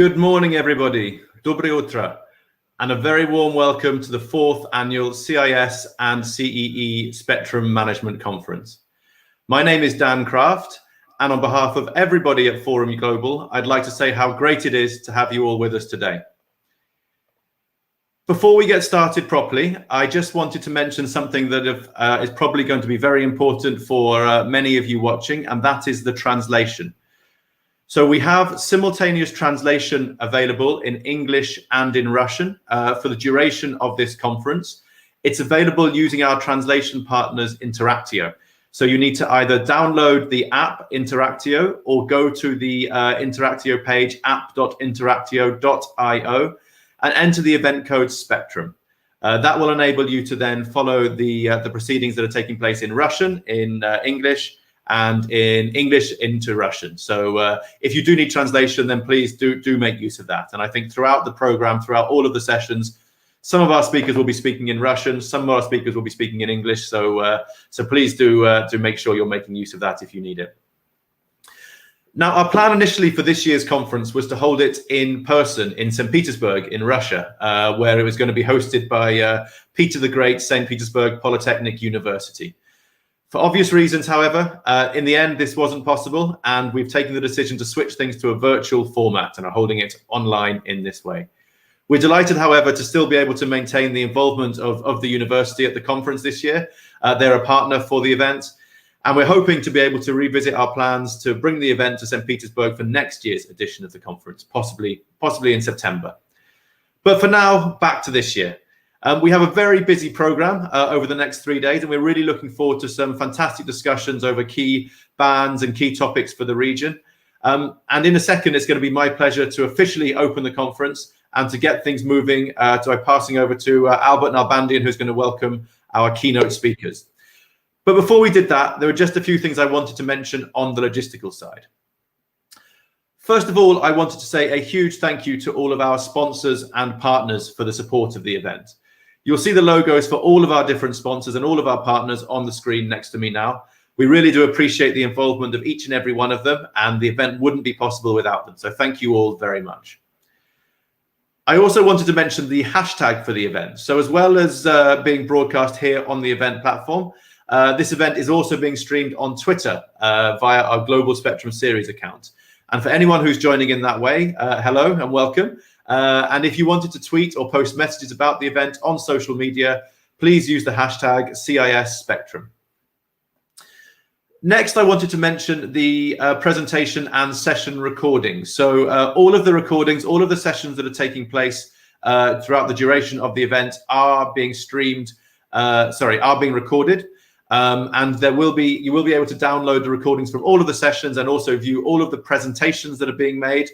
Good morning, everybody. Доброе утро. And a very warm welcome to the 4th annual CIS and CEE Spectrum Management Conference. My name is Dan Kraft, and on behalf of everybody at Forum Global, I'd like to say how great it is to have you all with us today. Before we get started properly, I just wanted to mention something that is probably going to be very important for many of you watching, and that is the translation. So we have simultaneous translation available in English and in Russian for the duration of this conference. It's available using our translation partners Interactio. So you need to either download the app Interactio or go to the Interactio page app.interactio.io and enter the event code Spectrum. That will enable you to then follow the proceedings that are taking place in Russian, in English, and in English into Russian. So if you do need translation, then please do make use of that. And I think throughout the program, throughout all of the sessions, some of our speakers will be speaking in Russian, some of our speakers will be speaking in English. So please do make sure you're making use of that if you need it. Now, our plan initially for this year's conference was to hold it in person in St. Petersburg in Russia, where it was going to be hosted by Peter the Great, St. Petersburg Polytechnic University. For obvious reasons, however, in the end, this wasn't possible, and we've taken the decision to switch things to a virtual format and are holding it online in this way. We're delighted, however, to still be able to maintain the involvement of the university at the conference this year. They're a partner for the event, and we're hoping to be able to revisit our plans to bring the event to St. Petersburg for next year's edition of the conference, possibly in September. But for now, back to this year. We have a very busy program over the next 3 days, and we're really looking forward to some fantastic discussions over key bands and key topics for the region. And in a second, it's going to be my pleasure to officially open the conference and to get things moving by passing over to Albert Nalbandian, who's going to welcome our keynote speakers. But before we did that, there were just a few things I wanted to mention on the logistical side. First of all, I wanted to say a huge thank you to all of our sponsors and partners for the support of the event. You'll see the logos for all of our different sponsors and all of our partners on the screen next to me now. We really do appreciate the involvement of each and every one of them, and the event wouldn't be possible without them. So thank you all very much. I also wanted to mention the hashtag for the event. So as well as being broadcast here on the event platform, this event is also being streamed on Twitter via our Global Spectrum Series account. And for anyone who's joining in that way, hello and welcome. And if you wanted to tweet or post messages about the event on social media, please use the hashtag CIS Spectrum. Next, I wanted to mention the presentation and session recordings. So all of the recordings, all of the sessions that are taking place throughout the duration of the event are being streamed, are being recorded. And you will be able to download the recordings from all of the sessions and also view all of the presentations that are being made,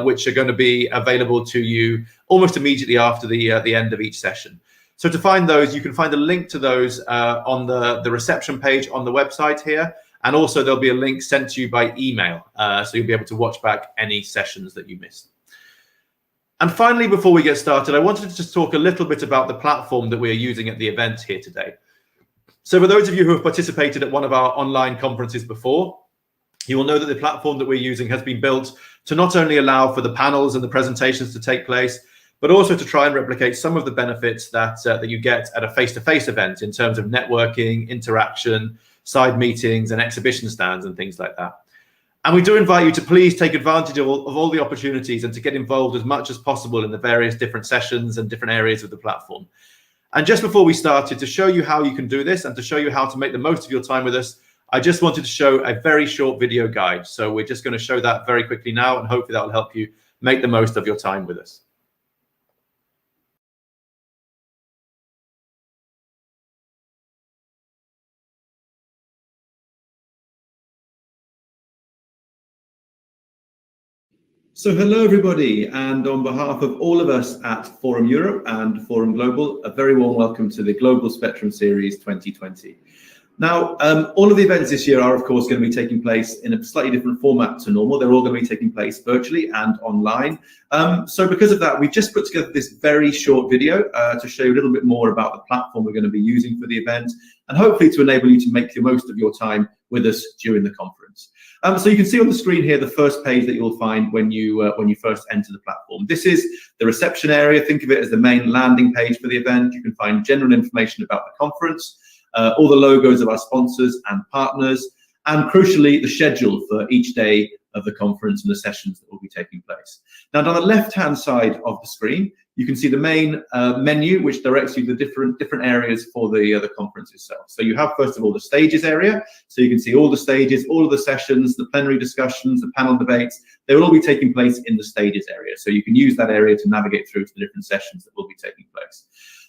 which are going to be available to you almost immediately after the end of each session. So to find those, you can find a link to those on the reception page on the website here. And also there'll be a link sent to you by email. So you'll be able to watch back any sessions that you missed. And finally, before we get started, I wanted to just talk a little bit about the platform that we're using at the event here today. So for those of you who have participated at one of our online conferences before, you will know that the platform that we're using has been built to not only allow for the panels and the presentations to take place, but also to try and replicate some of the benefits that you get at a face-to-face event in terms of networking, interaction, side meetings, and exhibition stands and things like that. And we do invite you to please take advantage of all the opportunities and to get involved as much as possible in the various different sessions and different areas of the platform. And just before we started, to show you how you can do this and to show you how to make the most of your time with us, I just wanted to show a very short video guide. So we're just going to show that very quickly now, and hopefully that will help you make the most of your time with us. So hello, everybody. And on behalf of all of us at Forum Europe and Forum Global, a very warm welcome to the Global Spectrum Series 2020. Now, all of the events this year are, of course, going to be taking place in a slightly different format to normal. They're all going to be taking place virtually and online. So because of that, we've just put together this very short video to show you a little bit more about the platform we're going to be using for the event, and hopefully to enable you to make the most of your time with us during the conference. So you can see on the screen here the first page that you'll find when you first enter the platform. This is the reception area. Think of it as the main landing page for the event. You can find general information about the conference, all the logos of our sponsors and partners, and crucially, the schedule for each day of the conference and the sessions that will be taking place. Now, down the left-hand side of the screen, you can see the main menu, which directs you to different areas for the conference itself. So you have, first of all, the stages area. So you can see all the stages, all of the sessions, the plenary discussions, the panel debates. They will all be taking place in the stages area. So you can use that area to navigate through to the different sessions that will be taking place.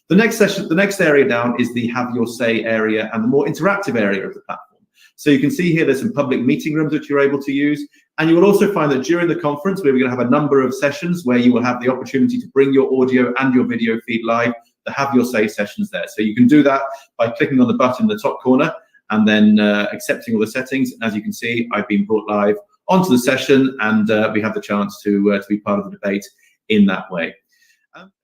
The next area down is the Have Your Say area and the more interactive area of the platform. So you can see here there's some public meeting rooms that you're able to use. And you will also find that during the conference, we're going to have a number of sessions where you will have the opportunity to bring your audio and your video feed live, to Have Your Say sessions there. So you can do that by clicking on the button in the top corner and then accepting all the settings. And as you can see, I've been brought live onto the session, and we have the chance to be part of the debate in that way.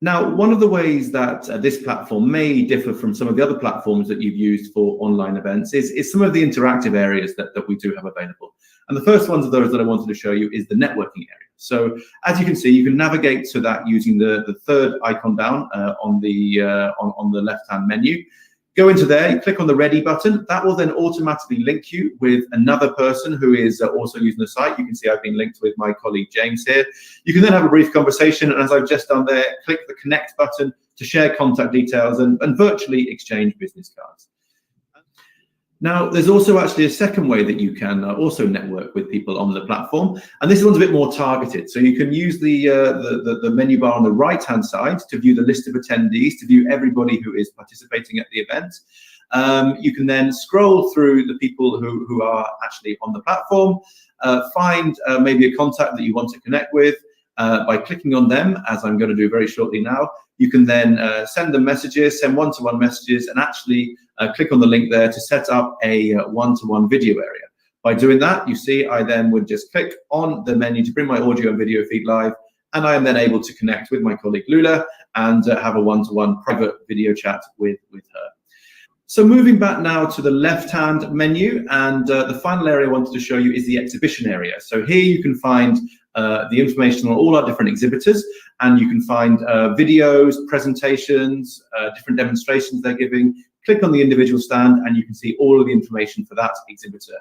Now, one of the ways that this platform may differ from some of the other platforms that you've used for online events is some of the interactive areas that we do have available. And the first ones of those that I wanted to show you is the networking area. So as you can see, you can navigate to that using the third icon down on the left-hand menu. Go into there, you click on the ready button. That will then automatically link you with another person who is also using the site. You can see I've been linked with my colleague James here. You can then have a brief conversation, and as I've just done there, click the connect button to share contact details and virtually exchange business cards. Now, there's also actually a second way that you can also network with people on the platform, and this one's a bit more targeted. So you can use the menu bar on the right-hand side to view the list of attendees, to view everybody who is participating at the event. You can then scroll through the people who are actually on the platform, find maybe a contact that you want to connect with by clicking on them, as I'm going to do very shortly now. You can then send them messages, send one-to-one messages, and actually click on the link there to set up a one-to-one video area. By doing that, you see, I then would just click on the menu to bring my audio and video feed live, and I am then able to connect with my colleague Lula and have a one-to-one private video chat with her. So moving back now to the left-hand menu, and the final area I wanted to show you is the exhibition area. So here you can find the information on all our different exhibitors, and you can find videos, presentations, different demonstrations they're giving. Click on the individual stand and you can see all of the information for that exhibitor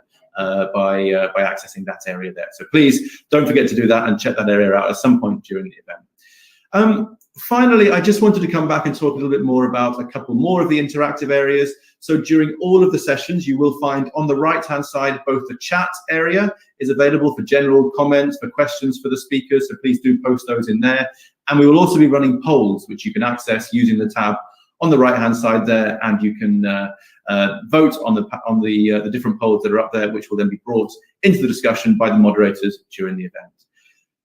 by accessing that area there. So please don't forget to do that and check that area out at some point during the event. Finally, I just wanted to come back and talk a little bit more about a couple more of the interactive areas. So during all of the sessions, you will find on the right-hand side, both the chat area is available for general comments, for questions for the speakers, so please do post those in there. And we will also be running polls, which you can access using the tab on the right-hand side there, and you can vote on the different polls that are up there, which will then be brought into the discussion by the moderators during the event.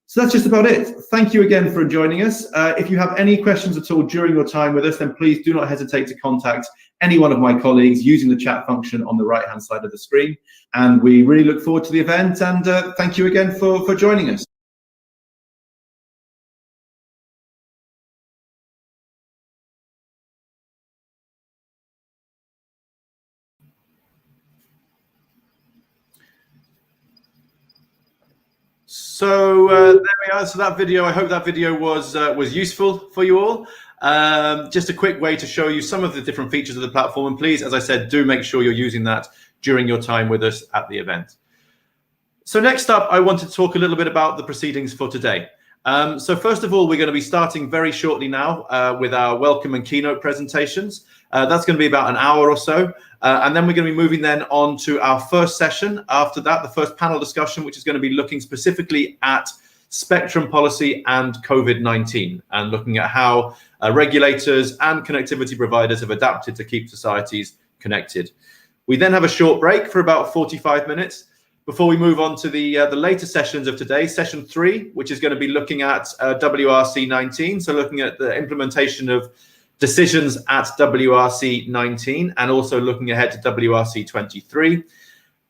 So that's just about it. Thank you again for joining us. If you have any questions at all during your time with us, then please do not hesitate to contact any one of my colleagues using the chat function on the right-hand side of the screen. And we really look forward to the event, and thank you again for joining us. So there we are. So that video, I hope that video was useful for you all. Just a quick way to show you some of the different features of the platform. And please, as I said, do make sure you're using that during your time with us at the event. So next up, I want to talk a little bit about the proceedings for today. So first of all, we're going to be starting very shortly now with our welcome and keynote presentations. That's going to be about an hour or so. And then we're going to be moving then on to our first session. After that, the first panel discussion, which is going to be looking specifically at spectrum policy and COVID-19, and looking at how regulators and connectivity providers have adapted to keep societies connected. We then have a short break for about 45 minutes before we move on to the later sessions of today. Session 3, which is going to be looking at WRC 19, so looking at the implementation of decisions at WRC 19 and also looking ahead to WRC 23.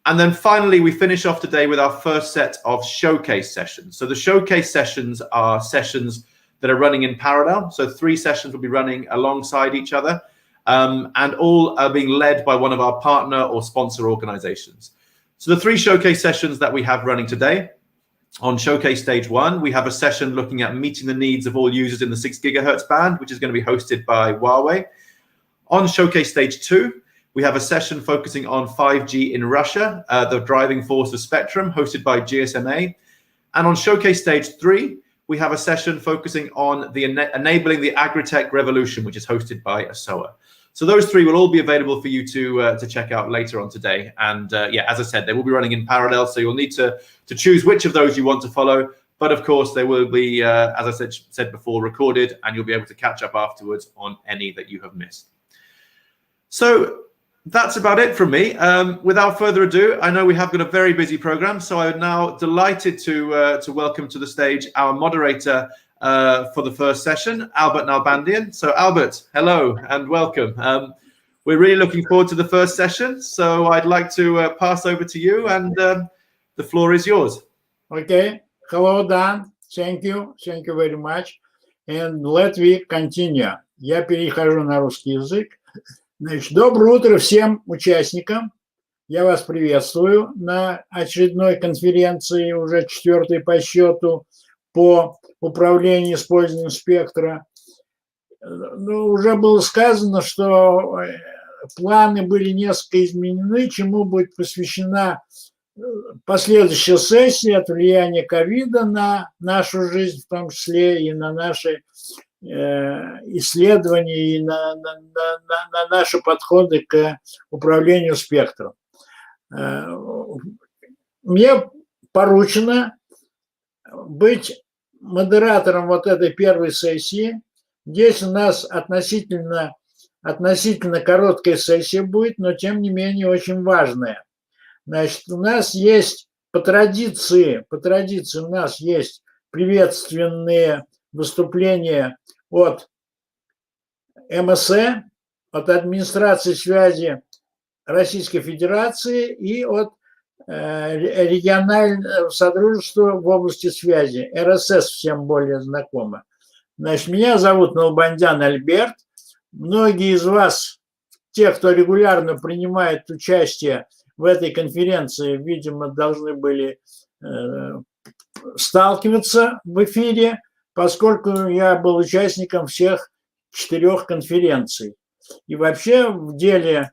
And then finally, we finish off today with our first set of showcase sessions. So the showcase sessions are sessions that are running in parallel. So 3 sessions will be running alongside each other, and all are being led by one of our partner or sponsor organizations. So the 3 showcase sessions that we have running today. On Showcase Stage 1, we have a session looking at meeting the needs of all users in the 6 gigahertz band, which is going to be hosted by Huawei. On Showcase Stage 2, we have a session focusing on 5G in Russia, the driving force of spectrum, hosted by GSMA. And on Showcase Stage 3, we have a session focusing on the enabling the agri-tech revolution, which is hosted by ASOA. So those 3 will all be available for you to check out later on today. And yeah, as I said, they will be running in parallel, so you'll need to choose which of those you want to follow. But of course, they will be, as I said before, recorded, and you'll be able to catch up afterwards on any that you have missed. So that's about it from me. Without further ado, I know we have got a very busy program, so I'm now delighted to welcome to the stage our moderator for the first session, Albert Nalbandian. So Albert, hello and welcome. We're really looking forward to the first session, so I'd like to pass over to you, and the floor is yours. Okay. Hello, Dan. Thank you very much. And let me continue. Я перехожу на русский язык. Значит, доброе утро всем участникам. Я вас приветствую на очередной конференции, уже 4-й по счету, по управлению использованием спектра. Ну, уже было сказано, что планы были несколько изменены, чему будет посвящена последующая сессия от влияния ковида на нашу жизнь, в том числе и на наши исследования, и на наши подходы к управлению спектром. Мне поручено быть модератором вот этой первой сессии. Здесь у нас относительно короткая сессия будет, но тем не менее очень важная. Значит, у нас есть по традиции у нас есть приветственные выступления от МСЭ, от администрации связи Российской Федерации и от регионального содружества в области связи, РСС всем более знакомо. Значит, меня зовут Nalbandian Альберт. Многие из вас, те, кто регулярно принимает участие в этой конференции, видимо, должны были сталкиваться в эфире, поскольку я был участником всех 4 конференций. И вообще в деле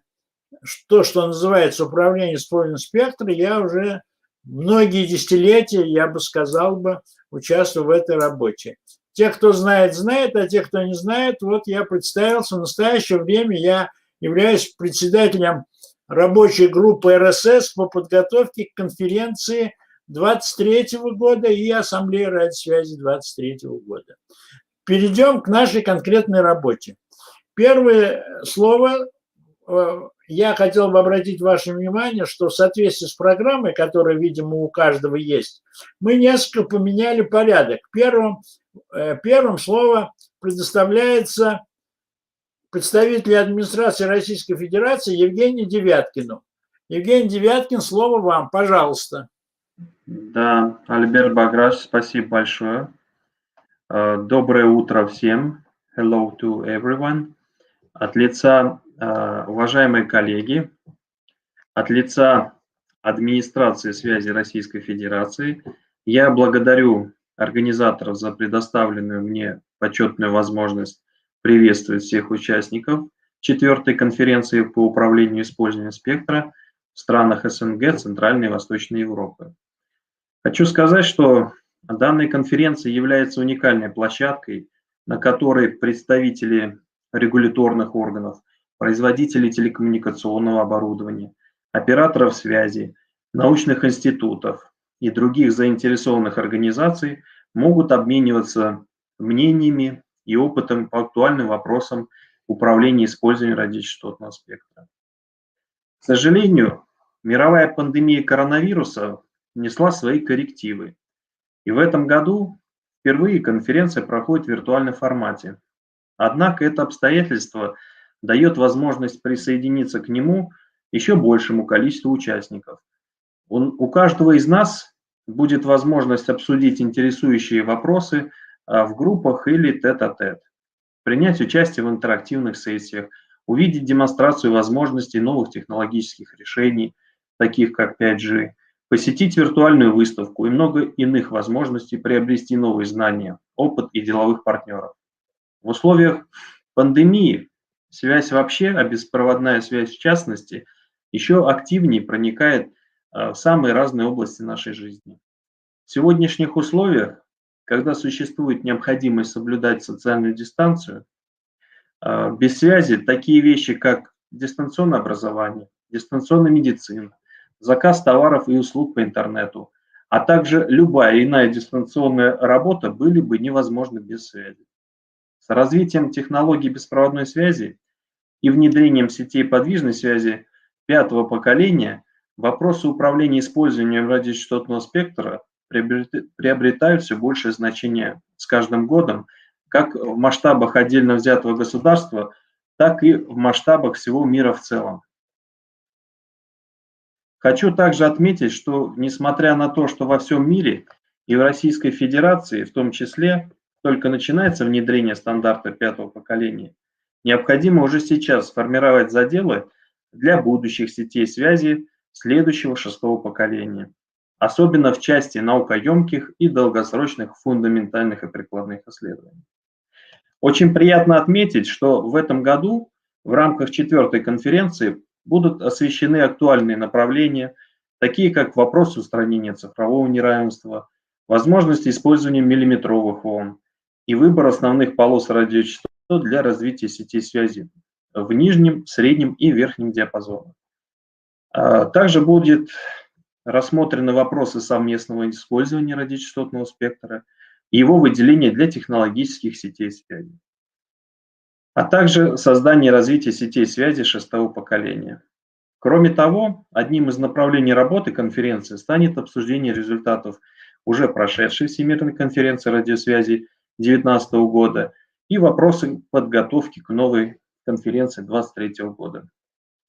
то, что называется управление использованием спектра, я уже многие десятилетия, я бы сказал, участвую в этой работе. Те, кто знает, знает, а те, кто не знает, вот я представился. В настоящее время я являюсь председателем рабочей группы РСС по подготовке к конференции 2023 года и Ассамблеи радиосвязи 2023 года. Перейдем к нашей конкретной работе. Первое слово. Я хотел бы обратить ваше внимание, что в соответствии с программой, которая, видимо, у каждого есть, мы несколько поменяли порядок. Первым слово предоставляется представителю администрации Российской Федерации Евгению Девяткину. Евгений Девяткин, слово вам, пожалуйста. Да, Альберт Баграш, спасибо большое. Доброе утро всем. Hello to everyone. От лица уважаемые коллеги, от лица администрации связи Российской Федерации я благодарю организаторов за предоставленную мне почетную возможность приветствовать всех участников 4-й конференции по управлению использованием спектра в странах СНГ, Центральной и Восточной Европы. Хочу сказать, что данная конференция является уникальной площадкой, на которой представители регуляторных органов, производителей телекоммуникационного оборудования, операторов связи, научных институтов и других заинтересованных организаций могут обмениваться мнениями и опытом по актуальным вопросам управления использованием радиочастотного спектра. К сожалению, мировая пандемия коронавируса внесла свои коррективы. И в этом году впервые конференция проходит в виртуальном формате. Однако это обстоятельство дает возможность присоединиться к нему еще большему количеству участников. У каждого из нас будет возможность обсудить интересующие вопросы в группах или тет-а-тет, принять участие в интерактивных сессиях, увидеть демонстрацию возможностей новых технологических решений, таких как 5G, посетить виртуальную выставку и много иных возможностей приобрести новые знания, опыт и деловых партнеров. В условиях пандемии связь вообще, а беспроводная связь в частности, еще активнее проникает в самые разные области нашей жизни. В сегодняшних условиях, когда существует необходимость соблюдать социальную дистанцию, без связи такие вещи, как дистанционное образование, дистанционная медицина, заказ товаров и услуг по интернету, а также любая иная дистанционная работа были бы невозможны без связи. С развитием технологий беспроводной связи и внедрением сетей подвижной связи 5-го поколения вопросы управления использованием радиочастотного спектра приобретают все большее значение с каждым годом, как в масштабах отдельно взятого государства, так и в масштабах всего мира в целом. Хочу также отметить, что несмотря на то, что во всем мире и в Российской Федерации в том числе только начинается внедрение стандарта 5-го поколения, необходимо уже сейчас сформировать заделы для будущих сетей связи следующего 6-го поколения, особенно в части наукоемких и долгосрочных фундаментальных и прикладных исследований. Очень приятно отметить, что в этом году в рамках 4-й конференции будут освещены актуальные направления, такие как вопросы устранения цифрового неравенства, возможности использования миллиметровых волн и выбор основных полос радиочастот для развития сетей связи в нижнем, среднем и верхнем диапазонах. Также будут рассмотрены вопросы совместного использования радиочастотного спектра и его выделения для технологических сетей связи, а также создание и развитие сетей связи 6-го поколения. Кроме того, одним из направлений работы конференции станет обсуждение результатов уже прошедшей Всемирной конференции радиосвязи 2019 года и вопросы подготовки к новой конференции 2023 года.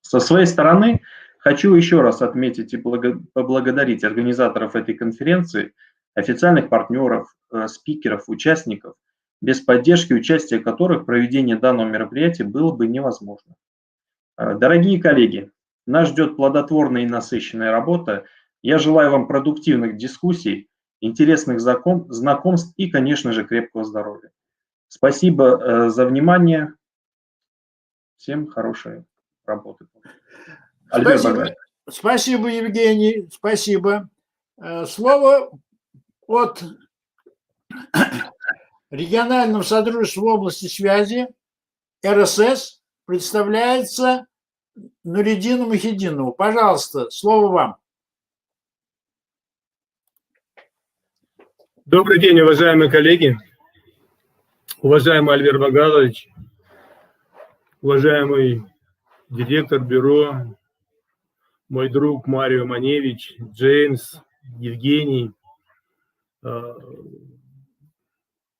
Со своей стороны, хочу еще раз отметить и поблагодарить организаторов этой конференции, официальных партнеров, спикеров, участников, без поддержки и участия которых проведение данного мероприятия было бы невозможно. Дорогие коллеги, нас ждет плодотворная и насыщенная работа. Я желаю вам продуктивных дискуссий, интересных знакомств и, конечно же, крепкого здоровья. Спасибо за внимание. Всем хорошей работы. Спасибо, Евгений, спасибо. Слово от регионального содружества в области связи РСС представляется Нуриддину Мухиддинову. Пожалуйста, слово вам. Добрый день, уважаемые коллеги, уважаемый Альберт Багалович, уважаемый директор бюро, мой друг Марио Маневич, Джеймс, Евгений.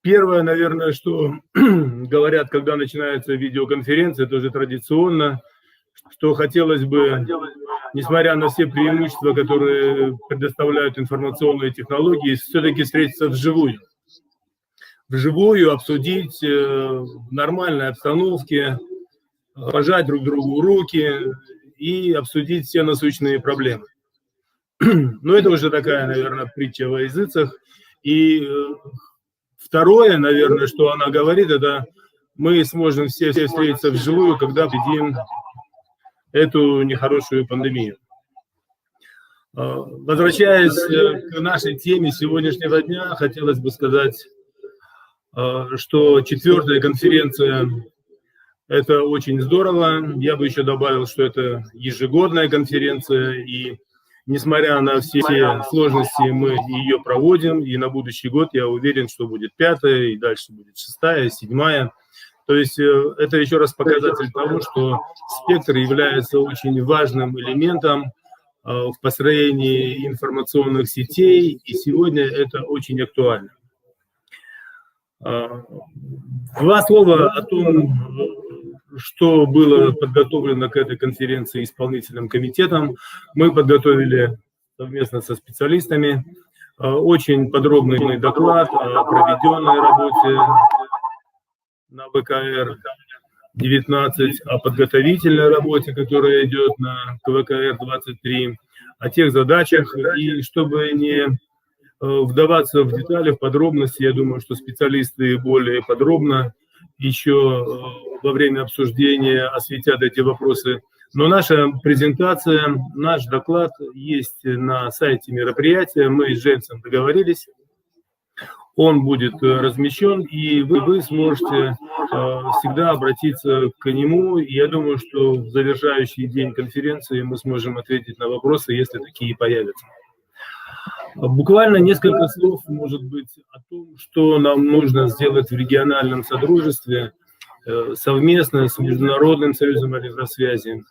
Первое, наверное, что говорят, когда начинается видеоконференция, тоже традиционно, что хотелось бы, несмотря на все преимущества, которые предоставляют информационные технологии, все-таки встретиться вживую. Вживую обсудить в нормальной обстановке, пожать друг другу руки и обсудить все насущные проблемы. Но это уже такая, наверное, притча во языцах. И второе, наверное, что она говорит, это мы сможем все встретиться вживую, когда победим эту нехорошую пандемию. Возвращаясь к нашей теме сегодняшнего дня, хотелось бы сказать, что 4-я конференция – это очень здорово. Я бы еще добавил, что это ежегодная конференция, и несмотря на все сложности, мы ее проводим, и на будущий год, я уверен, что будет 5-я, и дальше будет 6-я, 7-я. То есть это еще раз показатель того, что спектр является очень важным элементом в построении информационных сетей, и сегодня это очень актуально. Два слова о том, что было подготовлено к этой конференции исполнительным комитетом. Мы подготовили совместно со специалистами очень подробный доклад о проведенной работе на ВКР-19, о подготовительной работе, которая идет на КВКР-23. о тех задачах. И чтобы не вдаваться в детали, в подробности, я думаю, что специалисты более подробно еще во время обсуждения осветят эти вопросы. Но наша презентация, наш доклад есть на сайте мероприятия. Мы с Джеймсом договорились. Он будет размещен, и вы сможете всегда обратиться к нему. И я думаю, что в завершающий день конференции мы сможем ответить на вопросы, если такие появятся. Буквально несколько слов, может быть, о том, что нам нужно сделать в региональном содружестве совместно с Международным союзом электросвязи.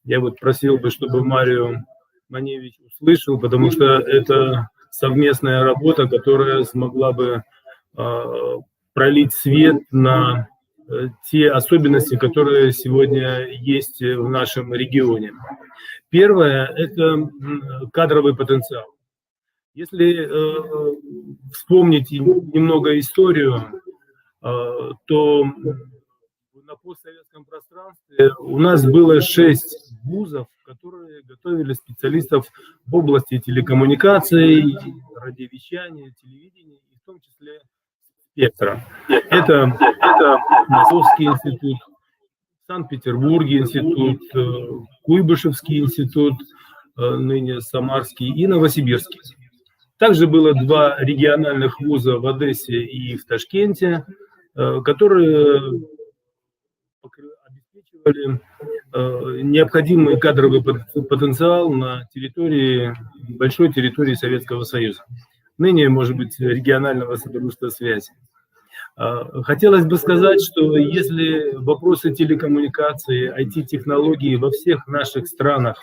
Я вот просил бы, чтобы Марио Маневич услышал, потому что это совместная работа, которая смогла бы пролить свет на те особенности, которые сегодня есть в нашем регионе. Первое – это кадровый потенциал. Если вспомнить немного историю, то на постсоветском пространстве у нас было 6 вузов, которые готовили специалистов в области телекоммуникаций, радиовещания, телевидения, и в том числе спектра. Это Московский институт, Санкт-Петербурге институт, Куйбышевский институт, ныне Самарский, и Новосибирский. Также было 2 региональных вуза в Одессе и в Ташкенте, которые обеспечивали необходимый кадровый потенциал на территории, большой территории Советского Союза. Ныне, может быть, регионального содружества связи. Хотелось бы сказать, что если вопросы телекоммуникации, IT-технологий во всех наших странах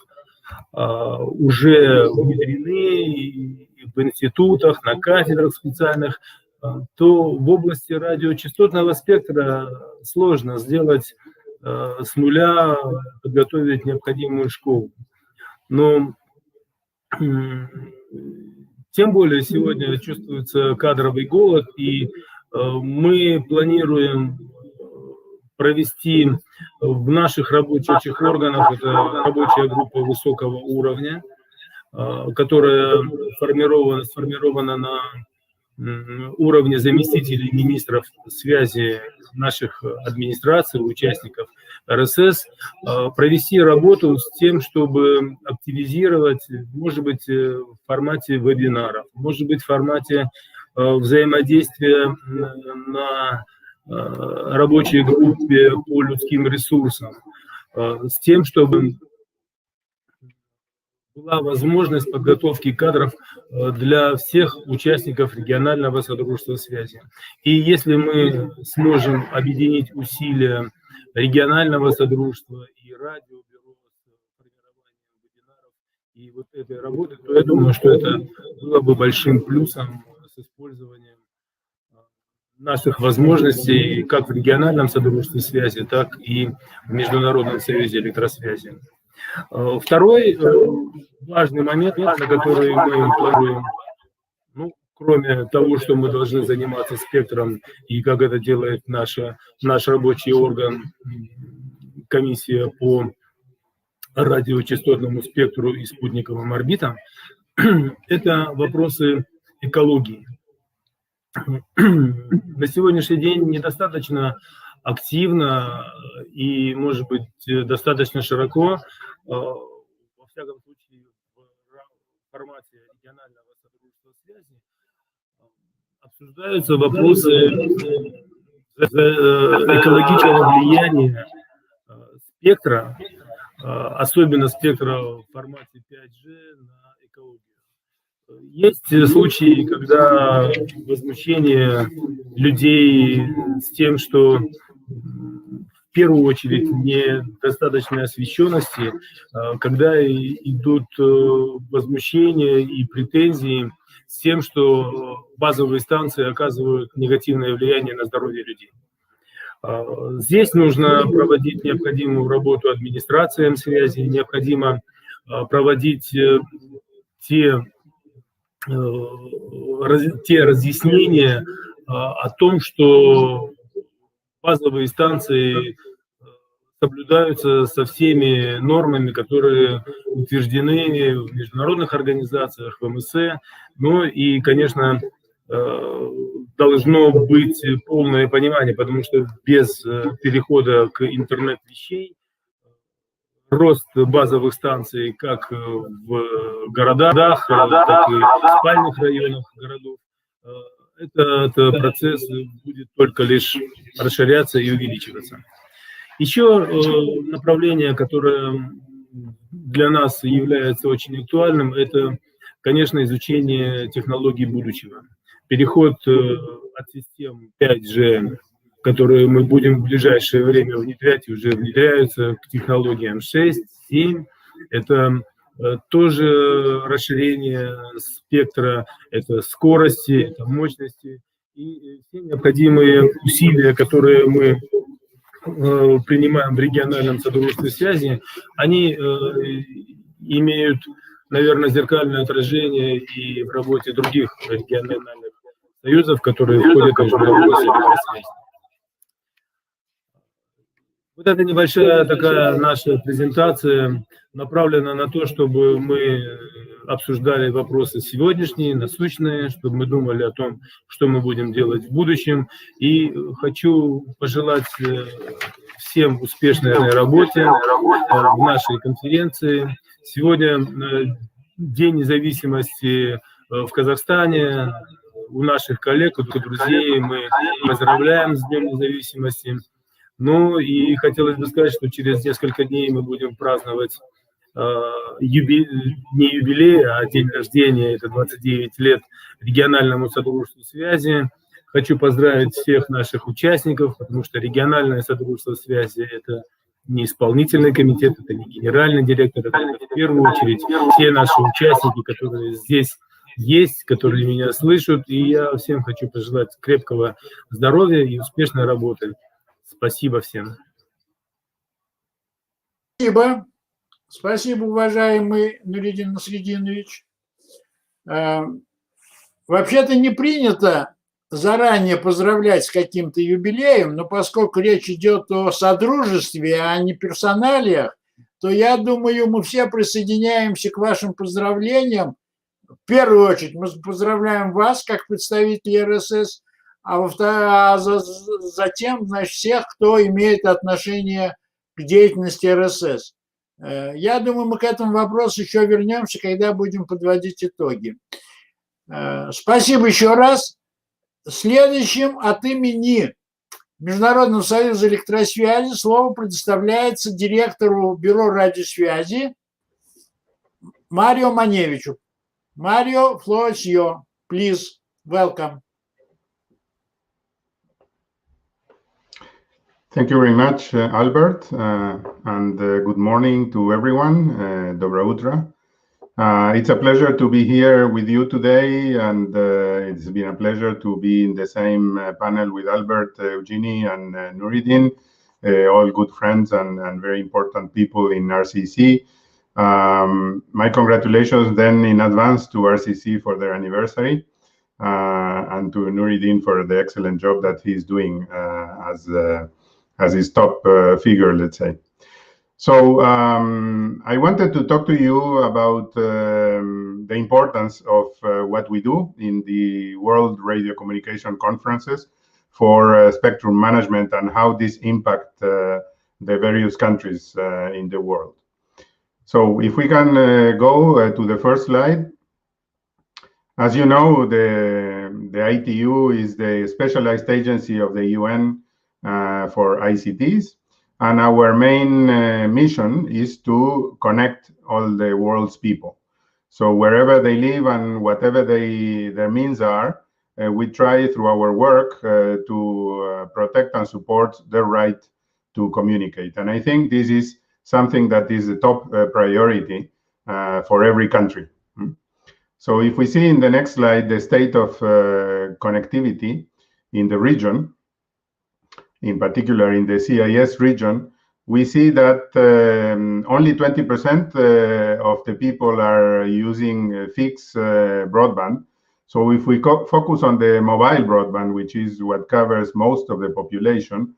уже внедрены в институтах, на кафедрах специальных, то в области радиочастотного спектра сложно сделать с нуля, подготовить необходимую школу. Но тем более сегодня чувствуется кадровый голод, и мы планируем провести в наших рабочих органах, это рабочая группа высокого уровня, которая сформирована на уровне заместителей министров связи наших администраций, участников РСС, провести работу с тем, чтобы активизировать, может быть, в формате вебинаров, может быть, в формате взаимодействия на рабочей группе по людским ресурсам, с тем, чтобы была возможность подготовки кадров для всех участников регионального содружества связи. И если мы сможем объединить усилия регионального содружества и радиобюро с формированием вебинаров и вот этой работы, то я думаю, что это было бы большим плюсом с использованием наших возможностей как в региональном содружестве связи, так и в Международном союзе электросвязи. Второй важный момент, на который мы планируем, кроме того, что мы должны заниматься спектром, и как это делает наш рабочий орган, комиссия по радиочастотному спектру и спутниковым орбитам, это вопросы экологии. На сегодняшний день недостаточно активно и, может быть, достаточно широко, во всяком случае, в формате регионального содружества связи, обсуждаются вопросы экологического влияния спектра, особенно спектра в формате 5G на экологию. Есть случаи, когда возмущение людей с тем, что в первую очередь недостаточной освещенности, когда идут возмущения и претензии с тем, что базовые станции оказывают негативное влияние на здоровье людей. Здесь нужно проводить необходимую работу администрациям связи, необходимо проводить те разъяснения о том, что базовые станции соблюдаются со всеми нормами, которые утверждены в международных организациях, в МСЭ. Ну и, конечно, должно быть полное понимание, потому что без перехода к интернет вещей рост базовых станций как в городах, так и в спальных районах городов, этот процесс будет только лишь расширяться и увеличиваться. Еще направление, которое для нас является очень актуальным, это, конечно, изучение технологий будущего. Переход от систем 5G, которые мы будем в ближайшее время внедрять, и уже внедряются, к технологиям 6, 7. Это тоже расширение спектра, это скорости, это мощности. И все необходимые усилия, которые мы принимаем в региональном содружестве связи, они имеют, наверное, зеркальное отражение и в работе других региональных союзов, которые входят в международную связь. Вот эта небольшая такая наша презентация направлена на то, чтобы мы обсуждали вопросы сегодняшние, насущные, чтобы мы думали о том, что мы будем делать в будущем. И хочу пожелать всем успешной работе в нашей конференции. Сегодня День независимости в Казахстане. У наших коллег, у друзей мы поздравляем с Днем независимости. Ну и хотелось бы сказать, что через несколько дней мы будем праздновать не юбилей, а день рождения, это 29 лет региональному содружеству связи. Хочу поздравить всех наших участников, потому что региональное содружество связи – это не исполнительный комитет, это не генеральный директор, это в первую очередь все наши участники, которые здесь есть, которые меня слышат, и я всем хочу пожелать крепкого здоровья и успешной работы. Спасибо всем. Спасибо. Спасибо, уважаемый Нуридин Насрединович. Вообще-то не принято заранее поздравлять с каким-то юбилеем, но поскольку речь идет о содружестве, а не персоналиях, то я думаю, мы все присоединяемся к вашим поздравлениям. В первую очередь мы поздравляем вас как представителей РСС, а затем, значит, всех, кто имеет отношение к деятельности РСС. Я думаю, мы к этому вопросу еще вернемся, когда будем подводить итоги. Спасибо еще раз. Следующим от имени Международного союза электросвязи слово предоставляется директору Бюро радиосвязи Марио Маневичу. Марио, floor is yours. Please, welcome. Thank you very much, Albert, and good morning to everyone. Dobra utra. It's a pleasure to be here with you today, and it's been a pleasure to be in the same panel with Albert, Eugenie, and Nuridin, all good friends and very important people in RCC. My congratulations then in advance to RCC for their anniversary, and to Nuridin for the excellent job that he's doing as his top figure, let's say. So I wanted to talk to you about the importance of what we do in the World Radio Communication Conferences for spectrum management and how this impact the various countries in the world. So if we can go to the first slide. As you know, the ITU is the specialized agency of the UN for ICTs, and our main mission is to connect all the world's people. So wherever they live and whatever their means are, we try through our work to protect and support their right to communicate. And I think this is something that is a top priority for every country. So if we see in the next slide the state of connectivity in the region, in particular in the CIS region, we see that only 20% of the people are using fixed broadband. So if we focus on the mobile broadband, which is what covers most of the population,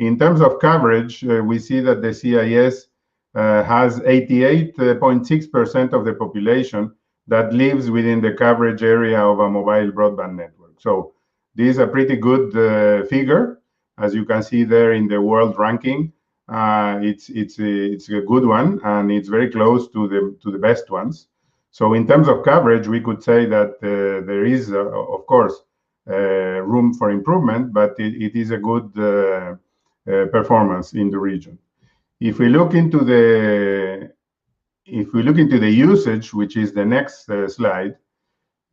In terms of coverage, we see that the CIS has 88.6% of the population that lives within the coverage area of a mobile broadband network. So this is a pretty good figure, as you can see there in the world ranking. It's a good one, and it's very close to the best ones. So in terms of coverage, we could say that there is, of course, room for improvement, but it is a good performance in the region. If we look into the usage, which is the next slide,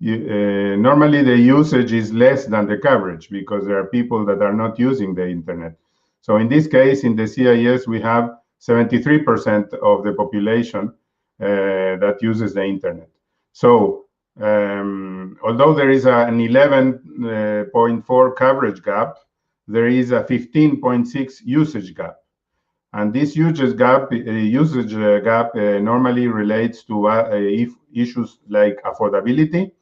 normally the usage is less than the coverage because there are people that are not using the internet. So in this case, in the CIS, we have 73% of the population that uses the internet. So although there is an 11.4 coverage gap, there is a 15.6 usage gap. And this usage gap normally relates to issues like affordability.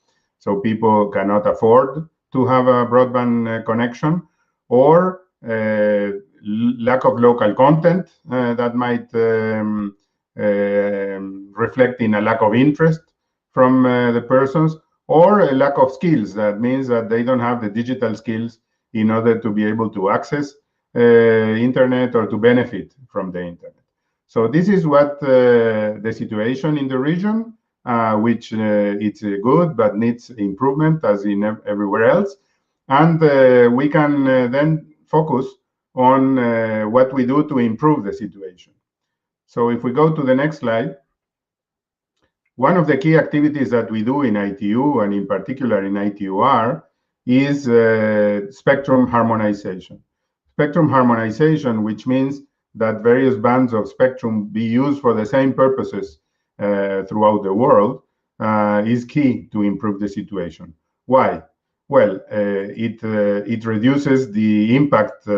So people cannot afford to have a broadband connection, or lack of local content that might reflect in a lack of interest from the persons, or a lack of skills. That means that they don't have the digital skills in order to be able to access internet or to benefit from the internet. So this is what the situation in the region, which it's good but needs improvement as in everywhere else. And we can then focus on what we do to improve the situation. So if we go to the next slide, one of the key activities that we do in ITU, and in particular in ITUR, is spectrum harmonization. Spectrum harmonization, which means that various bands of spectrum be used for the same purposes throughout the world, is key to improve the situation. Why? Well, it reduces the impact.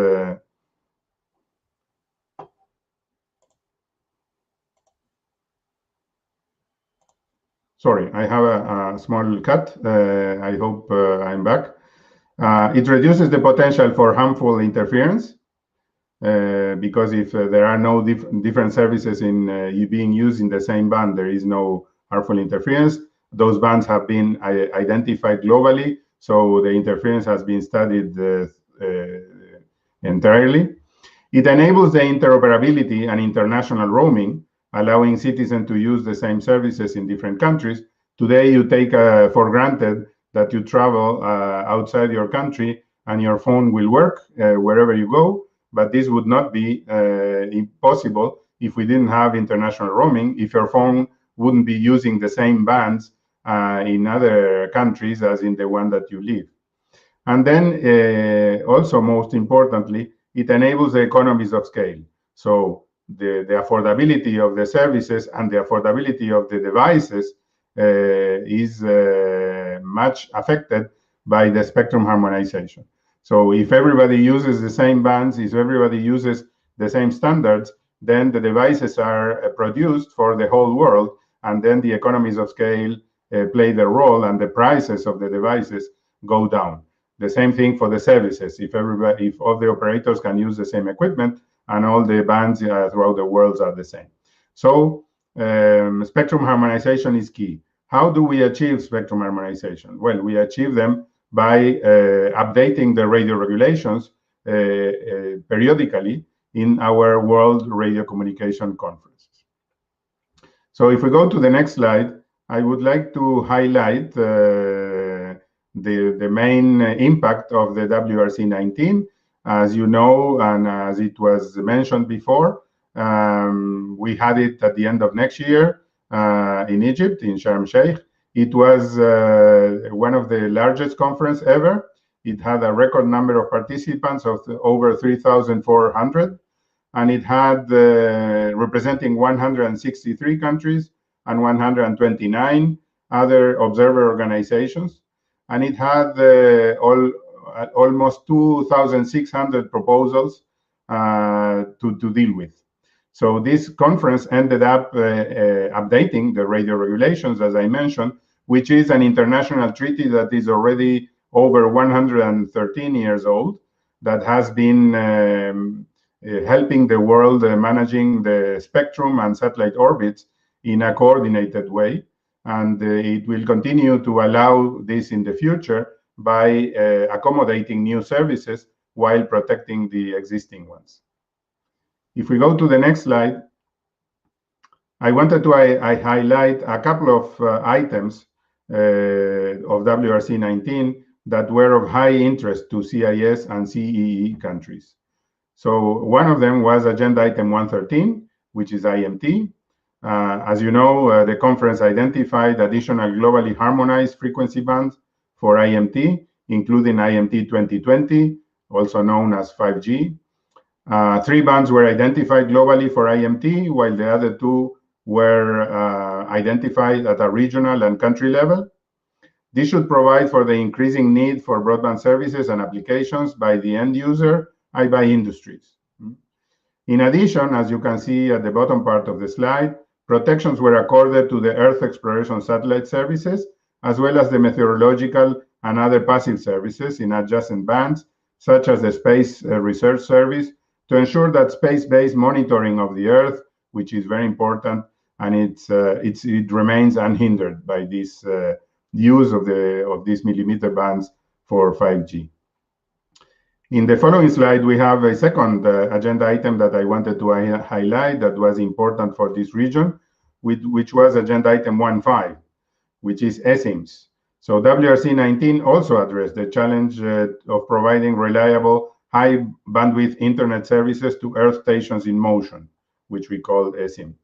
Sorry, I have a small cut. I hope I'm back. It reduces the potential for harmful interference because if there are no different services in being used in the same band, there is no harmful interference. Those bands have been identified globally, so the interference has been studied entirely. It enables the interoperability and international roaming, allowing citizens to use the same services in different countries. Today, you take for granted that you travel outside your country and your phone will work wherever you go, but this would not be possible if we didn't have international roaming, if your phone wouldn't be using the same bands in other countries as in the one that you live. And then also, most importantly, it enables the economies of scale. So the affordability of the services and the affordability of the devices is much affected by the spectrum harmonization. So if everybody uses the same bands, if everybody uses the same standards, then the devices are produced for the whole world, and then the economies of scale play their role, and the prices of the devices go down. The same thing for the services. If all the operators can use the same equipment, and all the bands throughout the world are the same. So spectrum harmonization is key. How do we achieve spectrum harmonization? Well, we achieve them by updating the radio regulations periodically in our World Radio Communication Conferences. So if we go to the next slide, I would like to highlight the main impact of the WRC-19. As you know, and as it was mentioned before, we had it at the end of next year in Egypt, in Sharm el-Sheikh. It was one of the largest conferences ever. It had a record number of participants of over 3,400, and it had representing 163 countries and 129 other observer organizations. And it had almost 2,600 proposals to deal with. So this conference ended up updating the radio regulations, as I mentioned, which is an international treaty that is already over 113 years old, that has been helping the world managing the spectrum and satellite orbits in a coordinated way. And it will continue to allow this in the future by accommodating new services while protecting the existing ones. If we go to the next slide, I wanted to highlight a couple of items of WRC-19 that were of high interest to CIS and CEE countries. So one of them was Agenda Item 113, which is IMT. As you know, the conference identified additional globally harmonized frequency bands for IMT, including IMT 2020, also known as 5G. 3 bands were identified globally for IMT, while the other 2 were identified at a regional and country level. This should provide for the increasing need for broadband services and applications by the end user and by industries. In addition, as you can see at the bottom part of the slide, protections were accorded to the Earth exploration satellite services, as well as the meteorological and other passive services in adjacent bands, such as the Space Research Service, to ensure that space-based monitoring of the Earth, which is very important, and it remains unhindered by this use of these millimeter bands for 5G. In the following slide, we have a second agenda item that I wanted to highlight that was important for this region, which was Agenda Item 1.5, which is eSIMs. So WRC-19 also addressed the challenge of providing reliable, high bandwidth internet services to Earth stations in motion, which we call eSIM.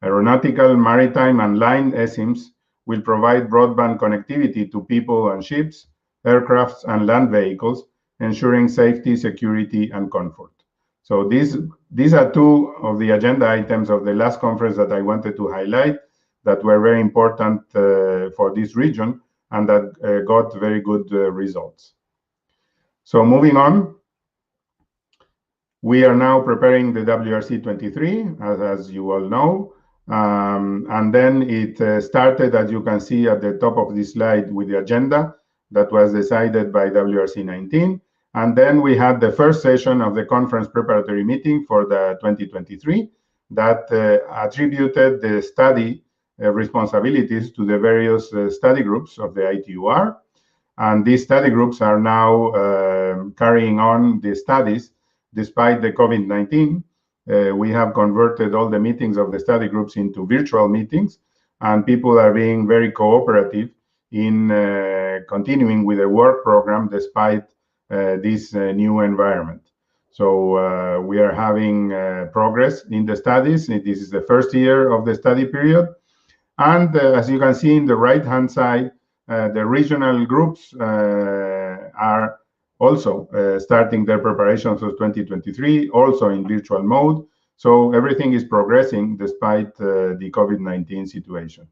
Aeronautical, maritime, and line eSIMs will provide broadband connectivity to people on ships, aircrafts, and land vehicles, ensuring safety, security, and comfort. So these are 2 of the agenda items of the last conference that I wanted to highlight that were very important for this region and that got very good results. So moving on, we are now preparing the WRC-23, as you all know. And then it started, as you can see at the top of this slide, with the agenda that was decided by WRC-19. And then we had the first session of the conference preparatory meeting for the 2023 that attributed the study responsibilities to the various study groups of the ITUR. And these study groups are now carrying on the studies despite the COVID-19. We have converted all the meetings of the study groups into virtual meetings, and people are being very cooperative in continuing with the work program despite this new environment. So we are having progress in the studies. This is the first year of the study period. And as you can see in the right-hand side, the regional groups are also starting their preparations for 2023, also in virtual mode. So everything is progressing despite the COVID-19 situation.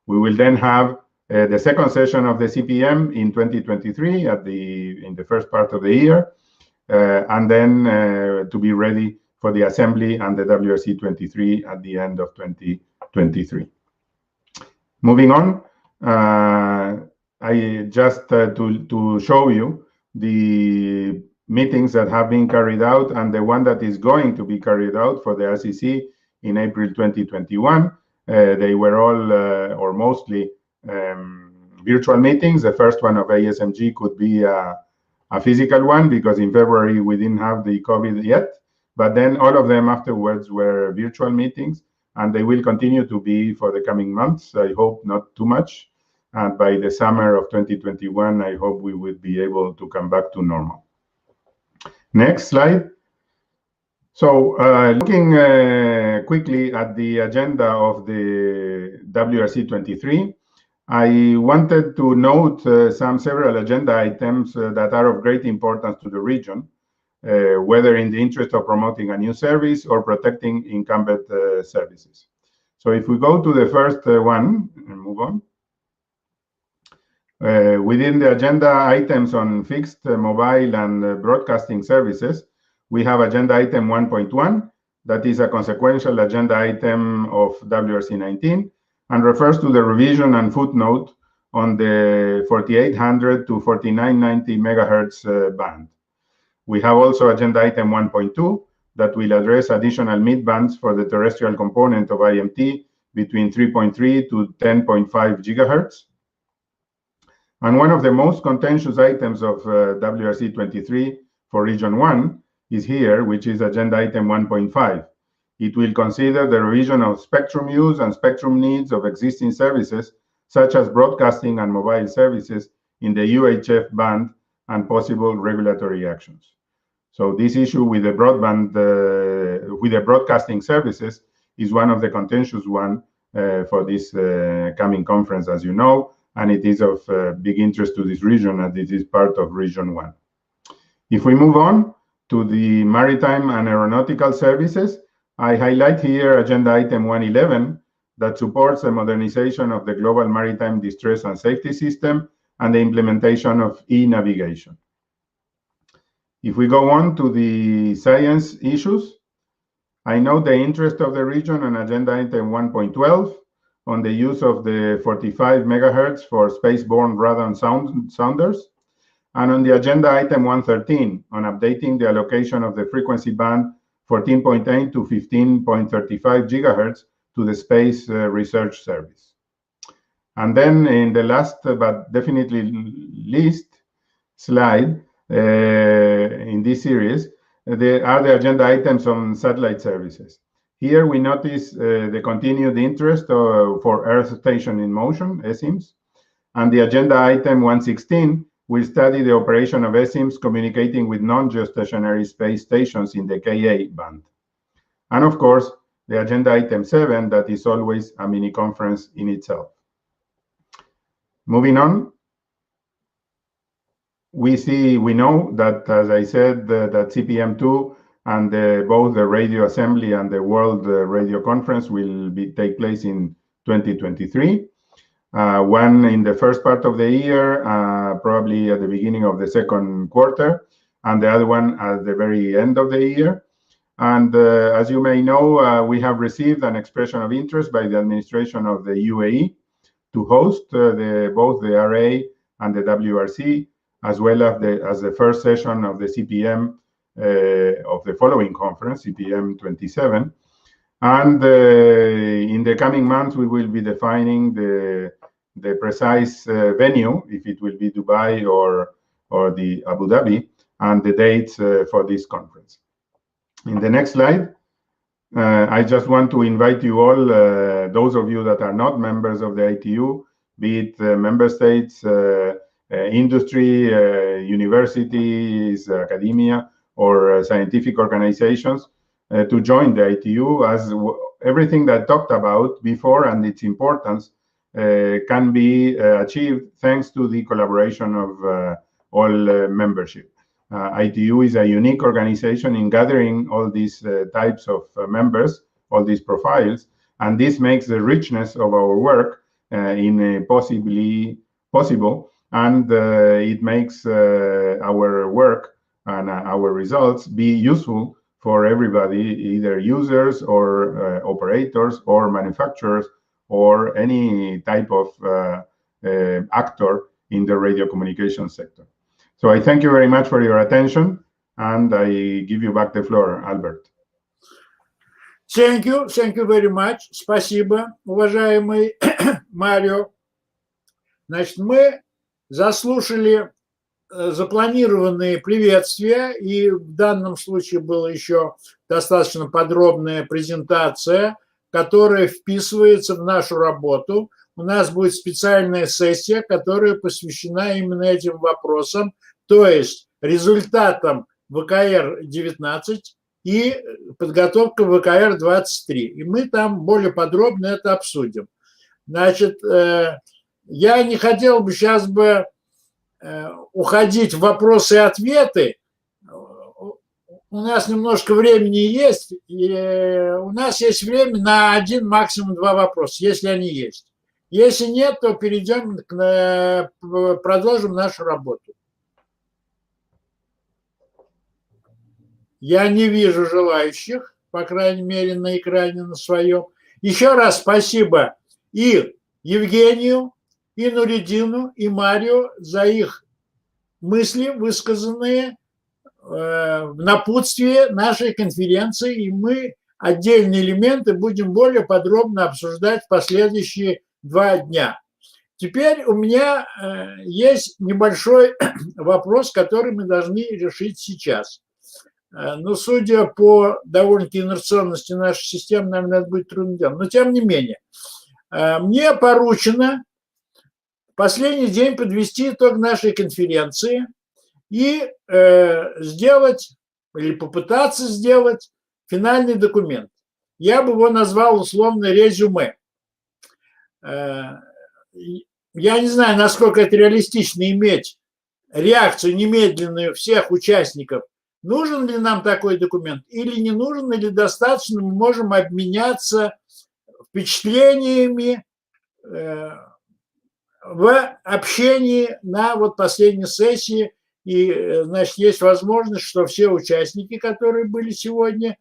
We will then have the second session of the CPM in 2023 in the first part of the year, and then to be ready for the assembly and the WRC-23 at the end of 2023. Moving on, I just to show you the meetings that have been carried out and the one that is going to be carried out for the RCC in April 2021. They were all or mostly virtual meetings. The first one of ASMG could be a physical one because in February we didn't have the COVID yet, but then all of them afterwards were virtual meetings, and they will continue to be for the coming months. I hope not too much. And by the summer of 2021, I hope we will be able to come back to normal. Next slide. So looking quickly at the agenda of the WRC-23, I wanted to note several agenda items that are of great importance to the region, whether in the interest of promoting a new service or protecting incumbent services. So if we go to the first one and move on. Within the agenda items on fixed, mobile, and broadcasting services, we have agenda item 1.1, that is a consequential agenda item of WRC-19 and refers to the revision and footnote on the 4800 to 4990 megahertz band. We have also agenda item 1.2, that will address additional mid-bands for the terrestrial component of IMT between 3.3 to 10.5 gigahertz. And one of the most contentious items of WRC 23 for Region 1 is here, which is Agenda Item 1.5. It will consider the revision of spectrum use and spectrum needs of existing services, such as broadcasting and mobile services in the UHF band and possible regulatory actions. So this issue with the broadband, with the broadcasting services is one of the contentious one for this coming conference, as you know, and it is of big interest to this region, as it is part of Region 1. If we move on to the maritime and aeronautical services, I highlight here Agenda Item 111 that supports the modernization of the global maritime distress and safety system and the implementation of e-navigation. If we go on to the science issues, I note the interest of the region on Agenda Item 1.12 on the use of the 45 megahertz for spaceborne radar sounders, and on the Agenda Item 113 on updating the allocation of the frequency band 14.8 to 15.35 gigahertz to the Space Research Service. And then in the last but definitely least slide in this series, there are the agenda items on satellite services. Here we notice the continued interest for Earth Station in Motion, ESIMS, and the agenda item 116 will study the operation of ESIMS communicating with non-geostationary space stations in the Ka band. And of course, the agenda item 7, that is always a mini conference in itself. Moving on, we know that, as I said, that CPM2 and both the radio assembly and the World Radio Conference will take place in 2023. One in the first part of the year, probably at the beginning of the second quarter, and the other one at the very end of the year. And as you may know, we have received an expression of interest by the administration of the UAE to host both the RA and the WRC, as well as the first session of the CPM of the following conference, CPM 27. And in the coming months, we will be defining the precise venue, if it will be Dubai or the Abu Dhabi, and the dates for this conference. In the next slide, I just want to invite you all, those of you that are not members of the ITU, be it member states, industry, universities, academia, or scientific organizations, to join the ITU, as everything that I talked about before and its importance can be achieved thanks to the collaboration of all membership. ITU is a unique organization in gathering all these types of members, all these profiles, and this makes the richness of our work possible, and it makes our work and our results be useful for everybody, either users or operators or manufacturers or any type of actor in the radio communication sector. So I thank you very much for your attention, and I give you back the floor, Albert. Thank you very much. Спасибо, уважаемый Марио. Значит, мы заслушали запланированные приветствия, и в данном случае была еще достаточно подробная презентация, которая вписывается в нашу работу. У нас будет специальная сессия, которая посвящена именно этим вопросам, то есть результатам ВКР-19 и подготовка ВКР-23. И мы там более подробно это обсудим. Значит, я не хотел бы сейчас уходить в вопросы и ответы. У нас немножко времени есть, и у нас есть время на один, максимум два вопроса, если они есть. Если нет, то продолжим нашу работу. Я не вижу желающих, по крайней мере, на экране на своем. Еще раз спасибо и Евгению, и Нуриддину, и Марио за их мысли, высказанные в напутствии нашей конференции, и мы отдельные элементы будем более подробно обсуждать в последующие 2 дня. Теперь у меня есть небольшой вопрос, который мы должны решить сейчас. Но судя по довольно-таки инерционности нашей системы, нам надо будет трудно делать. Но тем не менее, мне поручено в последний день подвести итог нашей конференции и сделать или попытаться сделать финальный документ. Я бы его назвал условно резюме. Я не знаю, насколько это реалистично иметь реакцию немедленную всех участников. Нужен ли нам такой документ или не нужен, или достаточно мы можем обменяться впечатлениями в общении на вот последней сессии. И, значит, есть возможность, что все участники, которые были сегодня,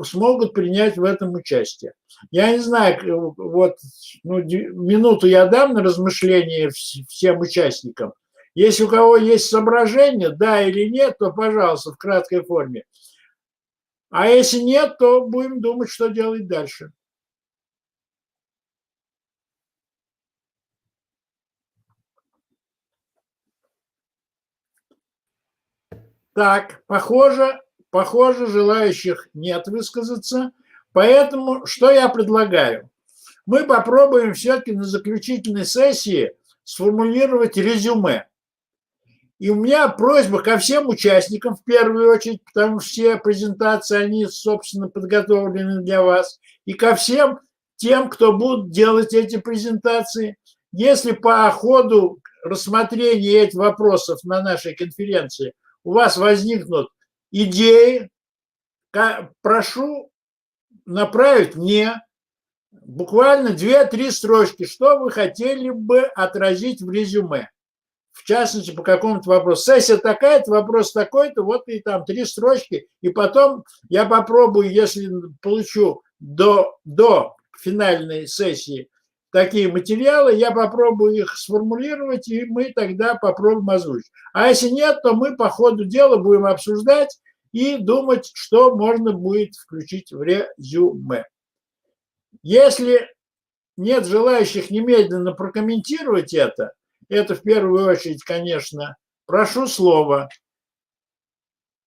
смогут принять в этом участие. Я не знаю, вот минуту я дам на размышление всем участникам. Если у кого есть соображения, да или нет, то, пожалуйста, в краткой форме. А если нет, то будем думать, что делать дальше. Так, похоже, желающих нет высказаться. Поэтому что я предлагаю? Мы попробуем все-таки на заключительной сессии сформулировать резюме. И у меня просьба ко всем участникам, в первую очередь, потому что все презентации, они, собственно, подготовлены для вас, и ко всем тем, кто будут делать эти презентации. Если по ходу рассмотрения этих вопросов на нашей конференции у вас возникнут идеи, прошу направить мне буквально 2-3 строчки, что вы хотели бы отразить в резюме. В частности, по какому-то вопросу. Сессия такая-то, вопрос такой-то, вот и там 3 строчки. И потом я попробую, если получу до финальной сессии такие материалы, я попробую их сформулировать, и мы тогда попробуем озвучить. А если нет, то мы по ходу дела будем обсуждать и думать, что можно будет включить в резюме. Если нет желающих немедленно прокомментировать это в первую очередь, конечно, прошу слова.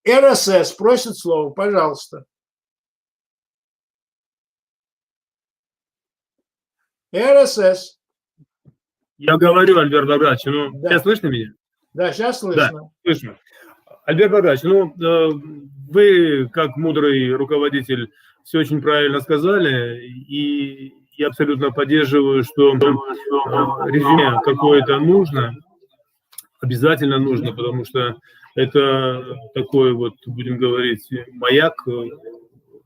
РСС просит слово, пожалуйста. РСС. Я говорю, Альберт Багратович, Да. Сейчас слышно меня? Да, сейчас слышно. Да, слышно. Альберт Багратович, вы, как мудрый руководитель, все очень правильно сказали, и я абсолютно поддерживаю, что резюме какое-то нужно, обязательно нужно, потому что это такой вот, будем говорить, маяк,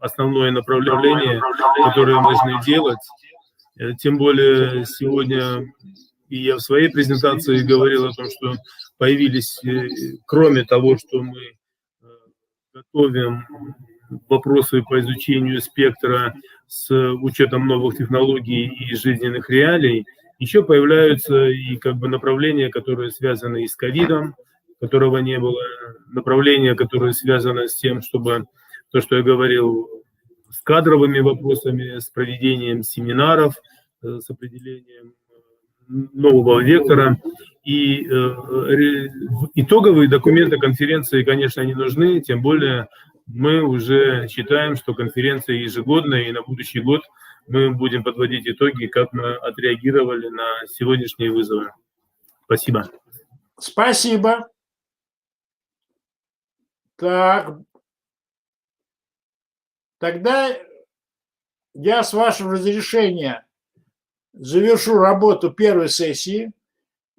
основное направление, которое нужно делать. Тем более сегодня и я в своей презентации говорил о том, что появились, кроме того, что мы готовим вопросы по изучению спектра с учетом новых технологий и жизненных реалий, еще появляются и направления, которые связаны и с ковидом, которого не было, направления, которые связаны с тем, чтобы то, что я говорил, с кадровыми вопросами, с проведением семинаров, с определением нового вектора. И итоговые документы конференции, конечно, не нужны, тем более мы уже считаем, что конференция ежегодная, и на будущий год мы будем подводить итоги, как мы отреагировали на сегодняшние вызовы. Спасибо. Спасибо. Так, тогда я, с вашего разрешения, завершу работу первой сессии,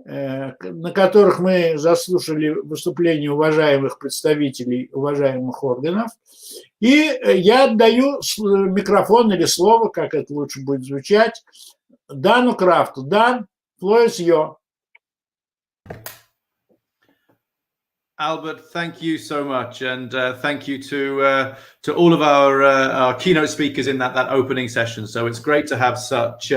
на которых мы заслушали выступления уважаемых представителей уважаемых органов. И я отдаю микрофон или слово, как это лучше будет звучать, Дану Крафту. Дан, floor is yours. Albert, thank you so much, and thank you to all of our keynote speakers in that opening session. So it's great to have such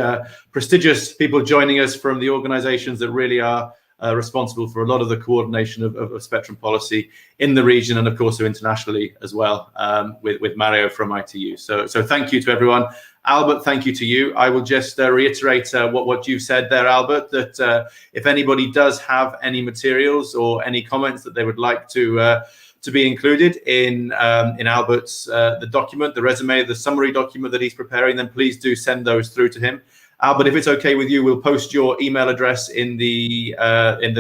prestigious people joining us from the organizations that really are responsible for a lot of the coordination of spectrum policy in the region and, of course, internationally as well, with Mario from ITU. So thank you to everyone. Albert, thank you to you. I will just reiterate what you've said there, Albert, that if anybody does have any materials or any comments that they would like to be included in Albert's the document, the resume, the summary document that he's preparing, then please do send those through to him. Albert, if it's okay with you, we'll post your email address in the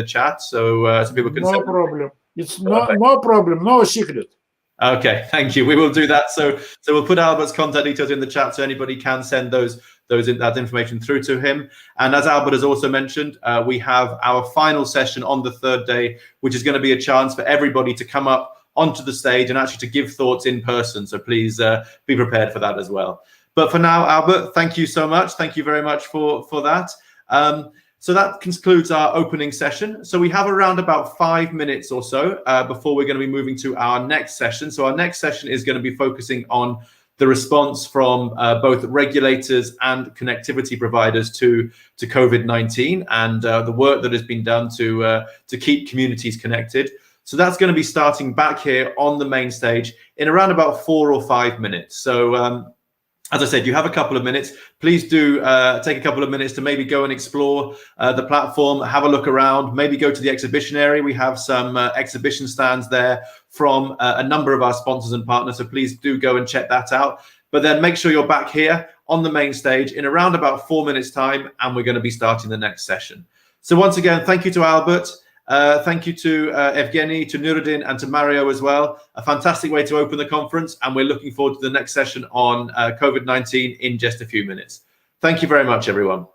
chat so people can. No problem. It's no problem. No secret. Okay, thank you. We will do that. So we'll put Albert's contact details in the chat so anybody can send that information through to him. And as Albert has also mentioned, we have our final session on the third day, which is going to be a chance for everybody to come up onto the stage and actually to give thoughts in person. So please be prepared for that as well. But for now, Albert, thank you so much. Thank you very much for that. So that concludes our opening session. So we have around about 5 minutes or so before we're going to be moving to our next session. So our next session is going to be focusing on the response from both regulators and connectivity providers to COVID-19 and the work that has been done to keep communities connected. So that's going to be starting back here on the main stage in around about 4 or 5 minutes. So as I said, you have a couple of minutes. Please do take a couple of minutes to maybe go and explore the platform, have a look around, maybe go to the exhibition area. We have some exhibition stands there from a number of our sponsors and partners, so please do go and check that out. But then make sure you're back here on the main stage in around about 4 minutes time, and we're going to be starting the next session. So once again, thank you to Albert. Thank you to Evgeny, to Nuruddin, and to Mario as well. A fantastic way to open the conference, and we're looking forward to the next session on COVID-19 in just a few minutes. Thank you very much, everyone.